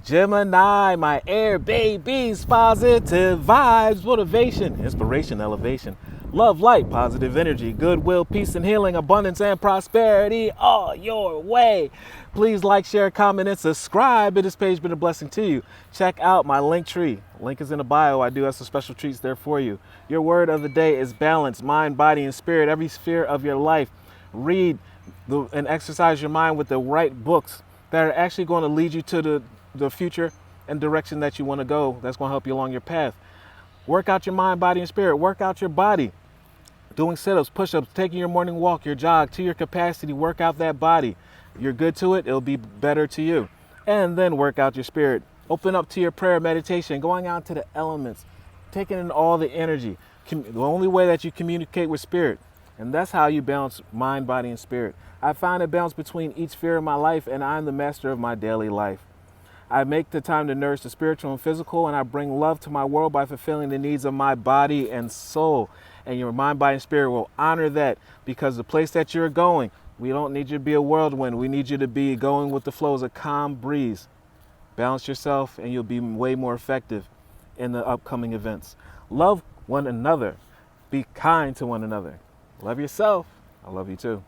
Gemini, my air babies, positive vibes, motivation, inspiration, elevation, love, light, positive energy, goodwill, peace and healing, abundance and prosperity all your way. Please like, share, comment, and subscribe. If this page been a blessing to you, check out my LinkTree. Link is in the bio. I do have some special treats there for you. Your word of the day is balance, mind, body, and spirit. Every sphere of your life. Read and exercise your mind with the right books that are actually going to lead you to the future and direction that you want to go. That's going to help you along your path. Work out your mind, body, and spirit. Work out your body. Doing sit-ups, push-ups, taking your morning walk, your jog to your capacity. Work out that body. You're good to it, it'll be better to you. And then work out your spirit. Open up to your prayer, meditation, going out to the elements, taking in all the energy. The only way that you communicate with spirit. And that's how you balance mind, body, and spirit. I find a balance between each sphere of my life, and I'm the master of my daily life. I make the time to nourish the spiritual and physical, and I bring love to my world by fulfilling the needs of my body and soul. And your mind, body, and spirit will honor that, because the place that you're going, we don't need you to be a whirlwind. We need you to be going with the flow as a calm breeze. Balance yourself, and you'll be way more effective in the upcoming events. Love one another. Be kind to one another. Love yourself. I love you too.